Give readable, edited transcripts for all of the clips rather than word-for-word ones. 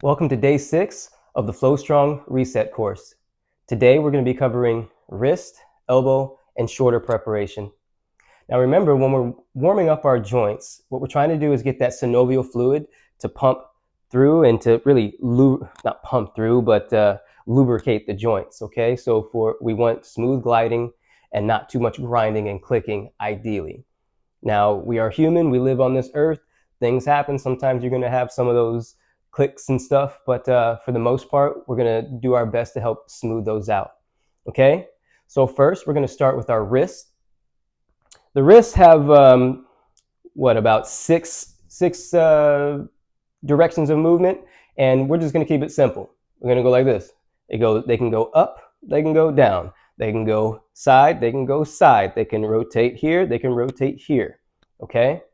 Welcome to day 6 of the FlowStrong Reset course. Today we're going to be covering wrist, elbow, and shoulder preparation. Now remember, when we're warming up our joints, what we're trying to do is get that synovial fluid to pump through and to really, not pump through, but lubricate the joints, okay? So we want smooth gliding and not too much grinding and clicking, ideally. Now, we are human, we live on this earth, things happen. Sometimes you're going to have some of those clicks and stuff, but for the most part, we're going to do our best to help smooth those out, okay? So first, we're going to start with our wrists. The wrists have, about six directions of movement, and we're just going to keep it simple. We're going to go like this. They can go up, they can go down, they can go side, they can go side, they can rotate here, they can rotate here, okay?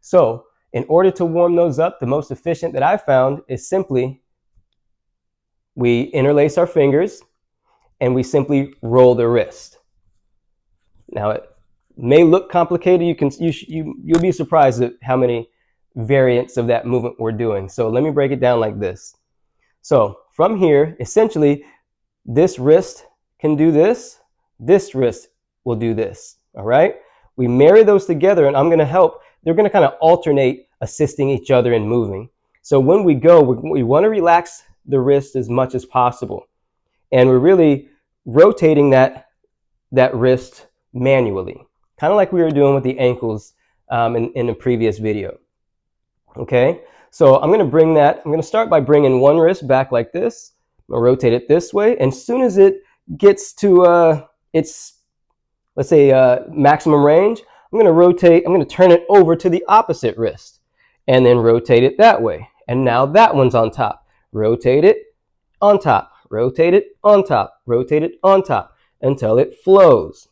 So in order to warm those up, the most efficient that I've found is simply we interlace our fingers and we simply roll the wrist. Now it may look complicated. You'll be surprised at how many variants of that movement we're doing. So let me break it down like this. So from here, essentially, this wrist can do this. This wrist will do this. All right. We marry those together, and I'm going to help. They're going to kind of alternate, assisting each other in moving. So when we go, we want to relax the wrist as much as possible. And we're really rotating that wrist manually, kind of like we were doing with the ankles in the previous video. Okay, so I'm going to start by bringing one wrist back like this. I'm going to rotate it this way. And as soon as it gets to its, let's say, maximum range, I'm going to turn it over to the opposite wrist and then rotate it that way. And now that one's on top. Rotate it on top, rotate it on top, rotate it on top until it flows.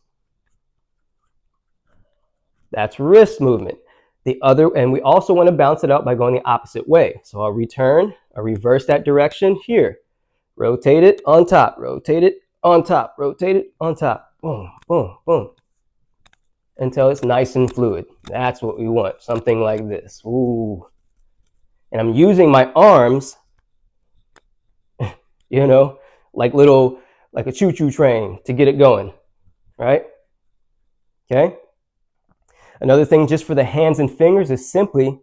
That's wrist movement. And we also want to bounce it out by going the opposite way. So I'll reverse that direction here. Rotate it on top, rotate it on top, rotate it on top. Boom, boom, boom. Until it's nice and fluid. That's what we want, something like this. Ooh. And I'm using my arms, like a choo-choo train to get it going, right? Okay. Another thing just for the hands and fingers is simply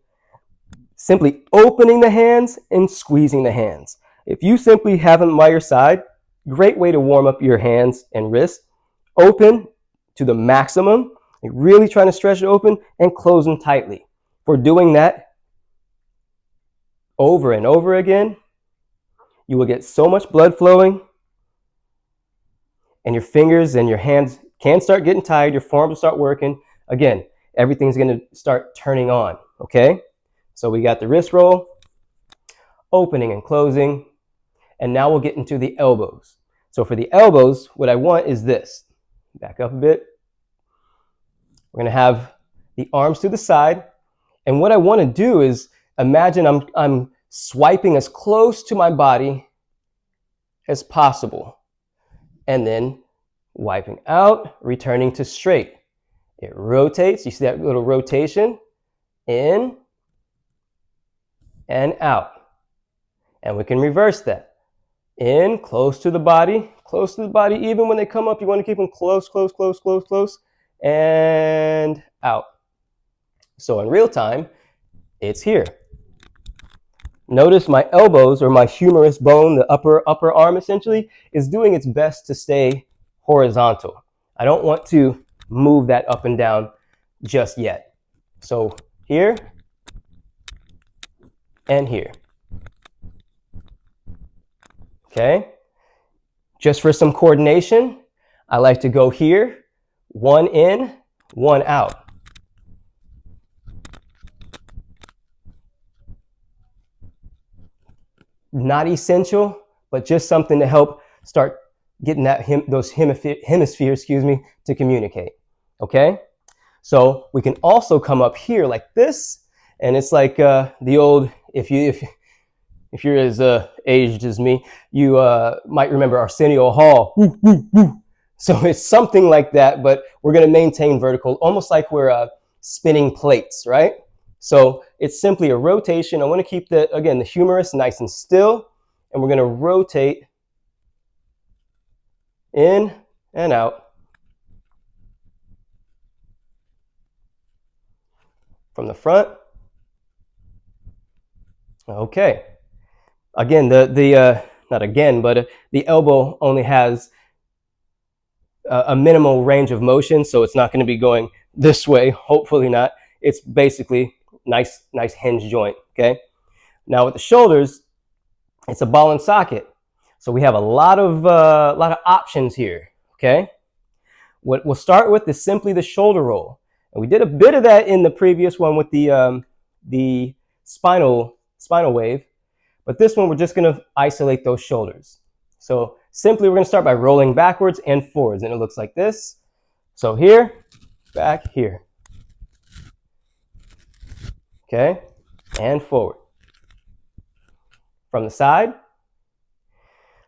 opening the hands and squeezing the hands. If you simply have them by your side, great way to warm up your hands and wrists. Open to the maximum. You're really trying to stretch it open and close them tightly. For doing that over and over again, you will get so much blood flowing, and your fingers and your hands can start getting tired. Your forearms will start working. Again, everything's going to start turning on, okay? So we got the wrist roll, opening and closing, and now we'll get into the elbows. So for the elbows, what I want is this. Back up a bit. We're going to have the arms to the side, and what I want to do is imagine I'm swiping as close to my body as possible, and then wiping out, returning to straight. It rotates. You see that little rotation? In and out. And we can reverse that. In, close to the body, even when they come up, you want to keep them close, close, close, close, close, and out. So in real time, it's here. Notice my elbows, or my humerus bone, the upper arm essentially, is doing its best to stay horizontal. I don't want to move that up and down just yet. So here and here. Okay? Just for some coordination, I like to go here, one in, one out. Not essential, but just something to help start getting those hemispheres, to communicate. Okay? So we can also come up here like this, and it's like the old, if you're as aged as me, you might remember Arsenio Hall. Woo, woo, woo. So it's something like that, but we're going to maintain vertical, almost like we're spinning plates, right? So it's simply a rotation. I want to keep the humerus nice and still, and we're going to rotate in and out from the front. Okay. Again, not again, but the elbow only has a minimal range of motion, so it's not going to be going this way. Hopefully not. It's basically nice hinge joint. Okay. Now with the shoulders, it's a ball and socket, so we have a lot of options here. Okay. What we'll start with is simply the shoulder roll, and we did a bit of that in the previous one with the spinal wave, but this one we're just going to isolate those shoulders. So simply we're going to start by rolling backwards and forwards, and it looks like this. So here, back, here. Okay, and forward. From the side.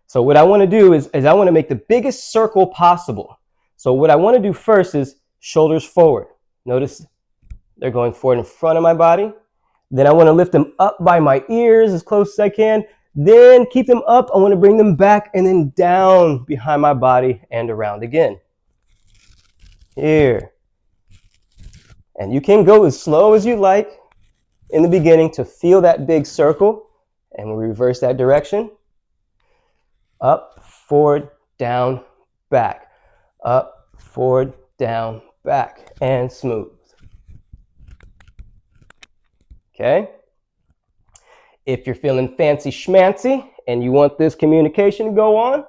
So what I want to do is I want to make the biggest circle possible. So what I want to do first is shoulders forward. Notice they're going forward in front of my body. Then I want to lift them up by my ears as close as I can. Then keep them up. I want to bring them back and then down behind my body and around again. Here. And you can go as slow as you like in the beginning to feel that big circle. And we reverse that direction. Up, forward, down, back. Up, forward, down, back. And smooth. Okay? If you're feeling fancy schmancy and you want this communication to go on,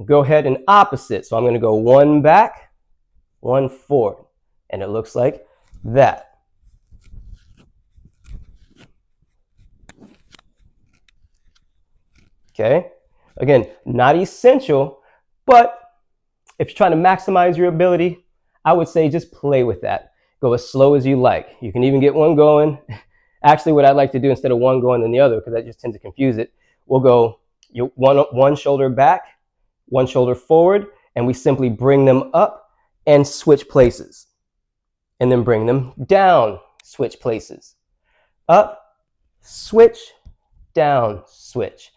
go ahead and opposite. So I'm going to go one back, one forward. And it looks like that. Okay? Again, not essential, but if you're trying to maximize your ability, I would say just play with that. Go as slow as you like. You can even get one going. Actually, what I'd like to do instead of one going than the other, because that just tends to confuse it, we'll go one shoulder back, one shoulder forward, and we simply bring them up and switch places. And then bring them down, switch places. Up, switch, down, switch.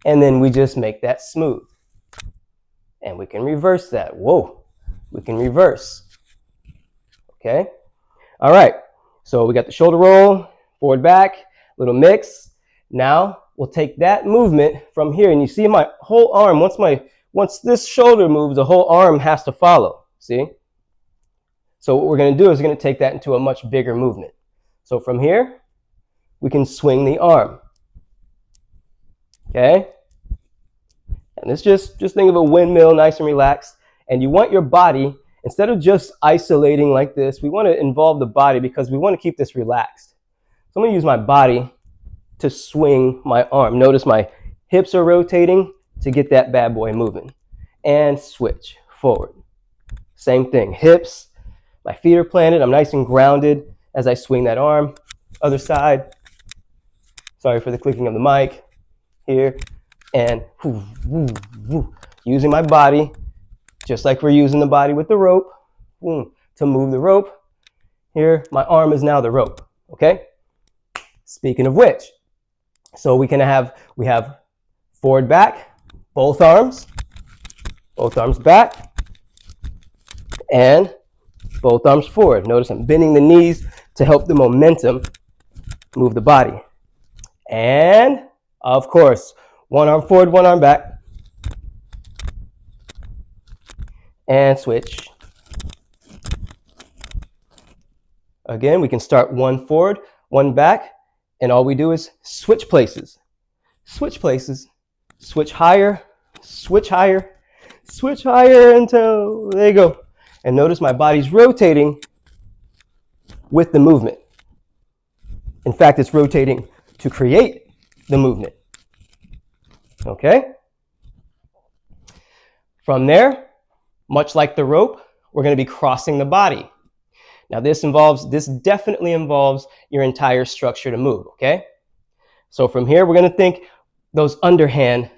And then we just make that smooth. And we can reverse that. Whoa, we can reverse. Okay? All right, so we got the shoulder roll, forward, back, little mix. Now we'll take that movement from here, and you see my whole arm, once this shoulder moves, the whole arm has to follow, see? So what we're gonna do is we're gonna take that into a much bigger movement. So from here, we can swing the arm. Okay? And it's just think of a windmill, nice and relaxed. And you want your body, instead of just isolating like this, we want to involve the body because we want to keep this relaxed. So I'm going to use my body to swing my arm. Notice my hips are rotating to get that bad boy moving. And switch forward. Same thing, hips, my feet are planted. I'm nice and grounded as I swing that arm. Other side. Sorry for the clicking of the mic. Here. And using my body, just like we're using the body with the rope, to move the rope. Here, my arm is now the rope, okay? Speaking of which, so we have forward, back, both arms back, and both arms forward. Notice I'm bending the knees to help the momentum move the body. And, of course, one arm forward, one arm back. And switch. Again, we can start one forward, one back, and all we do is switch places. Switch places. Switch higher, switch higher, switch higher until, there you go. And notice my body's rotating with the movement. In fact, it's rotating to create the movement. Okay? From there, much like the rope, we're going to be crossing the body. Now this definitely involves your entire structure to move, okay? So from here, we're going to think those underhand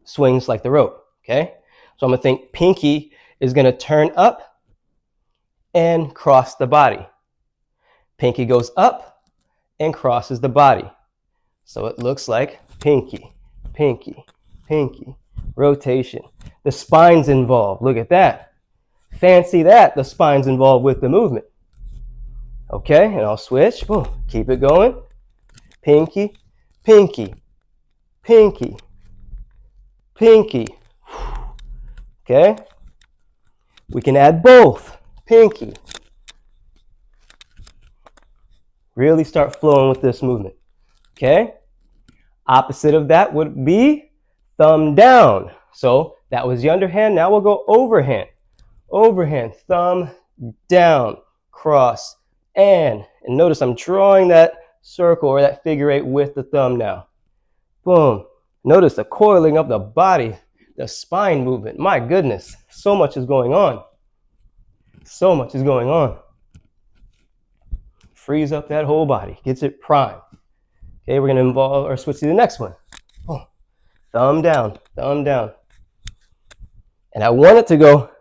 swings like the rope, okay? So I'm going to think pinky is going to turn up and cross the body. Pinky goes up and crosses the body. So it looks like pinky, pinky, pinky, rotation. The spine's involved. Look at that. Fancy that, the spine's involved with the movement. Okay, and I'll switch. Boom. Keep it going. Pinky, pinky, pinky, pinky. Okay? We can add both. Pinky. Really start flowing with this movement. Okay? Opposite of that would be thumb down. So that was the underhand. Now we'll go overhand. Overhand, thumb down, cross, and notice I'm drawing that circle or that figure eight with the thumb now. Boom. Notice the coiling of the body, the spine movement. My goodness, so much is going on. So much is going on. Frees up that whole body, gets it primed. Okay, we're going to switch to the next one. Oh, thumb down, thumb down. And I want it to go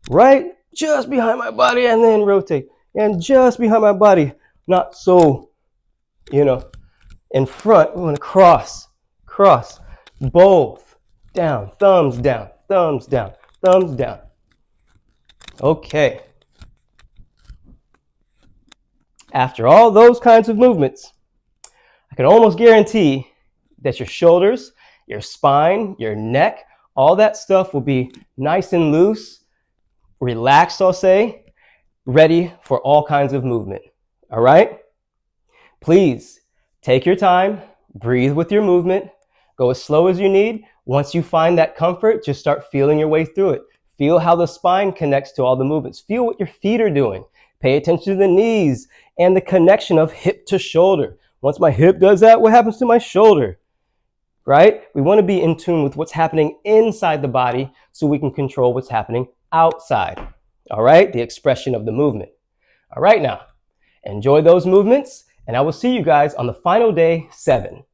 right just behind my body and then rotate. And just behind my body, not so, in front. We want to cross, cross, both, down, thumbs down, thumbs down, thumbs down. Okay. After all those kinds of movements, I can almost guarantee that your shoulders, your spine, your neck, all that stuff will be nice and loose, relaxed, I'll say, ready for all kinds of movement. All right? Please take your time, breathe with your movement, go as slow as you need. Once you find that comfort, just start feeling your way through it. Feel how the spine connects to all the movements. Feel what your feet are doing. Pay attention to the knees and the connection of hip to shoulder. Once my hip does that, what happens to my shoulder? Right? We want to be in tune with what's happening inside the body so we can control what's happening outside. All right? The expression of the movement. All right, now, enjoy those movements, and I will see you guys on the final day 7.